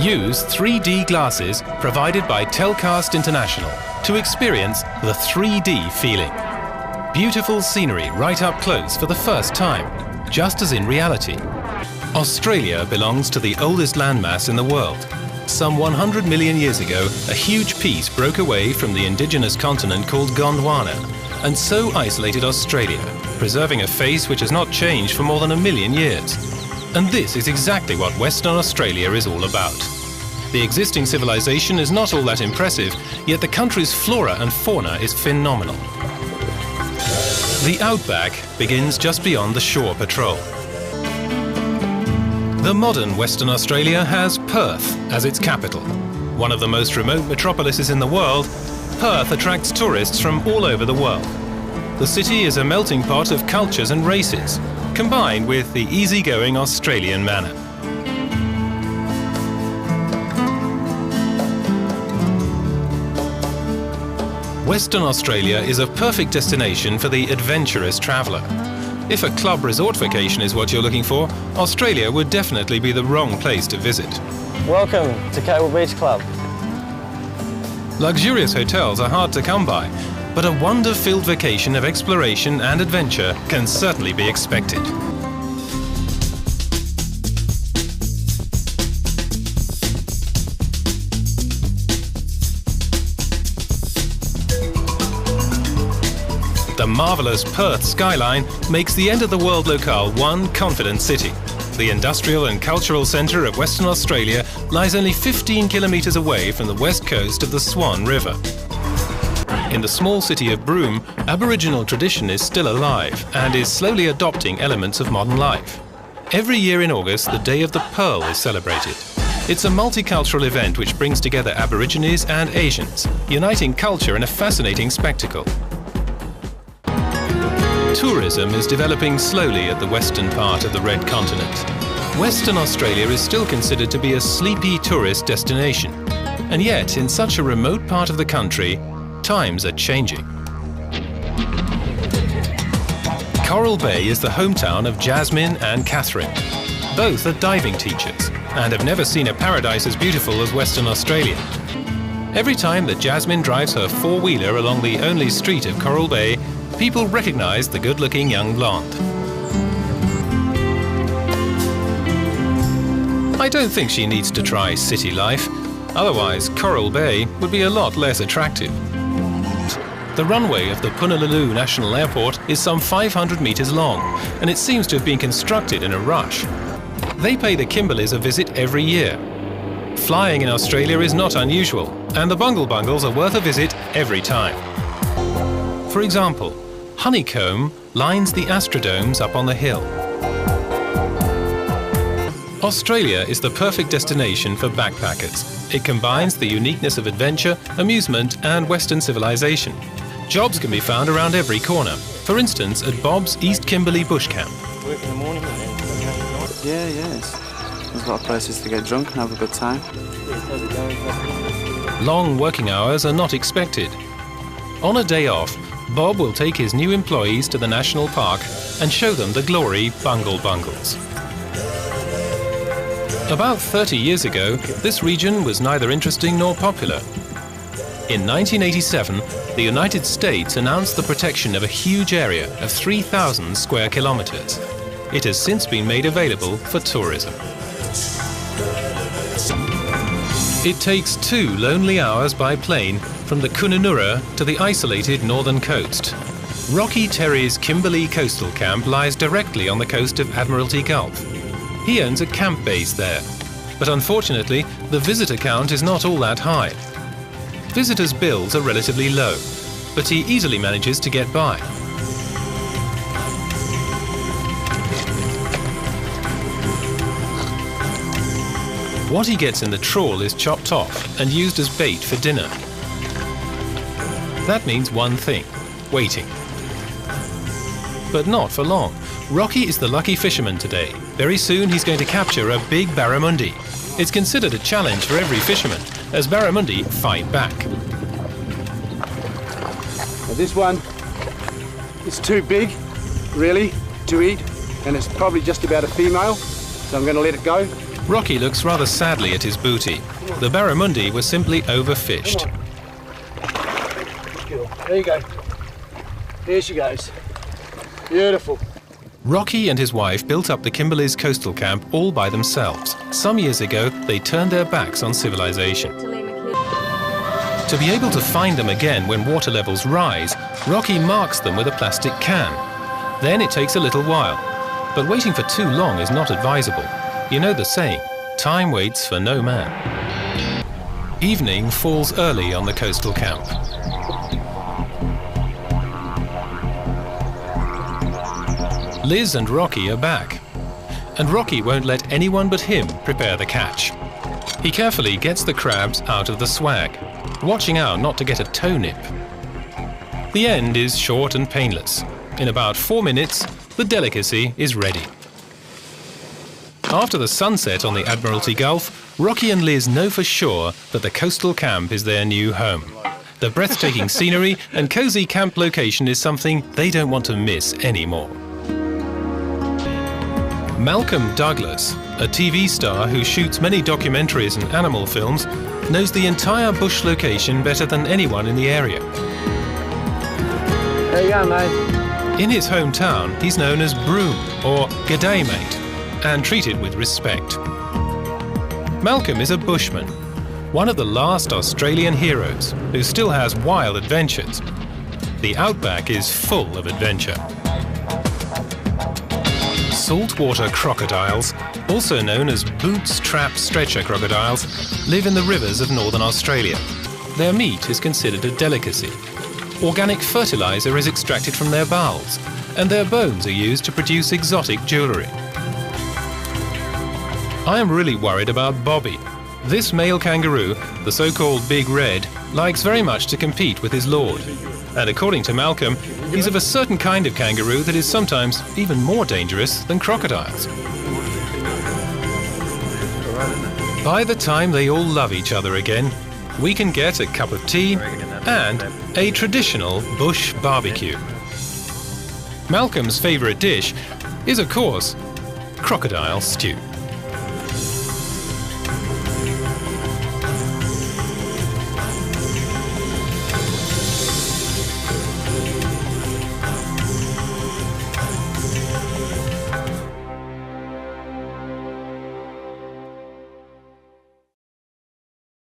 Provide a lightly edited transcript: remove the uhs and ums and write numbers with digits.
Use 3D glasses provided by Telcast International to experience the 3D feeling. Beautiful scenery right up close for the first time, just as in reality. Australia belongs to the oldest landmass in the world. Some 100 million years ago, a huge piece broke away from the indigenous continent called Gondwana, and so isolated Australia, preserving a face which has not changed for more than 1 million years. And this is exactly what Western Australia is all about. The existing civilization is not all that impressive, yet the country's flora and fauna is phenomenal. The outback begins just beyond the shore patrol. The modern Western Australia has Perth as its capital. One of the most remote metropolises in the world, Perth attracts tourists from all over the world. The city is a melting pot of cultures and races, combined with the easygoing Australian manner. Western Australia is a perfect destination for the adventurous traveller. If a club resort vacation is what you're looking for, Australia would definitely be the wrong place to visit. Welcome to Cable Beach Club. Luxurious hotels are hard to come by, but a wonder-filled vacation of exploration and adventure can certainly be expected. The marvellous Perth skyline makes the end-of-the-world locale one confident city. The industrial and cultural centre of Western Australia lies only 15 kilometres away from the west coast of the Swan River. In the small city of Broome, Aboriginal tradition is still alive and is slowly adopting elements of modern life. Every year in August, the Day of the Pearl is celebrated. It's a multicultural event which brings together Aborigines and Asians, uniting culture in a fascinating spectacle. Tourism is developing slowly at the western part of the Red Continent. Western Australia is still considered to be a sleepy tourist destination. And yet, in such a remote part of the country, times are changing. Coral Bay is the hometown of Jasmine and Catherine. Both are diving teachers and have never seen a paradise as beautiful as Western Australia. Every time that Jasmine drives her four-wheeler along the only street of Coral Bay, people recognize the good-looking young blonde. I don't think she needs to try city life, otherwise Coral Bay would be a lot less attractive. The runway of the Punalulu National Airport is some 500 meters long, and it seems to have been constructed in a rush. They pay the Kimberleys a visit every year. Flying in Australia is not unusual, and the Bungle Bungles are worth a visit every time. For example, honeycomb lines the astrodomes up on the hill. Australia is the perfect destination for backpackers. It combines the uniqueness of adventure, amusement and Western civilization. Jobs can be found around every corner. For instance, at Bob's East Kimberley Bush Camp. Work in the morning and then Yes. There's a lot of places to get drunk and have a good time. Long working hours are not expected. On a day off, Bob will take his new employees to the national park and show them the glory Bungle Bungles. About 30 years ago, this region was neither interesting nor popular. In 1987, the United States announced the protection of a huge area of 3,000 square kilometers. It has since been made available for tourism. It takes 2 lonely hours by plane from the Kununurra to the isolated northern coast. Rocky Terry's Kimberley Coastal Camp lies directly on the coast of Admiralty Gulf. He owns a camp base there, but unfortunately, the visitor count is not all that high. Visitors' bills are relatively low, but he easily manages to get by. What he gets in the trawl is chopped off and used as bait for dinner. That means one thing: waiting. But not for long. Rocky is the lucky fisherman today. Very soon he's going to capture a big barramundi. It's considered a challenge for every fisherman, as barramundi fight back. Now this one is too big, really, to eat, and it's probably just about a female, so I'm going to let it go. Rocky looks rather sadly at his booty. The barramundi were simply overfished. There you go. Here she goes. Beautiful. Rocky and his wife built up the Kimberley's coastal camp all by themselves. Some years ago, they turned their backs on civilization. To be able to find them again when water levels rise, Rocky marks them with a plastic can. Then it takes a little while. But waiting for too long is not advisable. You know the saying, time waits for no man. Evening falls early on the coastal camp. Liz and Rocky are back. And Rocky won't let anyone but him prepare the catch. He carefully gets the crabs out of the swag, watching out not to get a toe nip. The end is short and painless. In about 4 minutes, the delicacy is ready. After the sunset on the Admiralty Gulf, Rocky and Liz know for sure that the coastal camp is their new home. The breathtaking scenery and cosy camp location is something they don't want to miss anymore. Malcolm Douglas, a TV star who shoots many documentaries and animal films, knows the entire bush location better than anyone in the area. There you go, mate. In his hometown, he's known as Broome, or G'day Mate, and treated with respect. Malcolm is a bushman, one of the last Australian heroes who still has wild adventures. The outback is full of adventure. Saltwater crocodiles, also known as boots trap stretcher crocodiles, live in the rivers of northern Australia. Their meat is considered a delicacy. Organic fertilizer is extracted from their bowels, and their bones are used to produce exotic jewellery. I am really worried about Bobby. This male kangaroo, the so-called Big Red, likes very much to compete with his lord. And according to Malcolm, he's of a certain kind of kangaroo that is sometimes even more dangerous than crocodiles. By the time they all love each other again, we can get a cup of tea and a traditional bush barbecue. Malcolm's favourite dish is, of course, crocodile stew.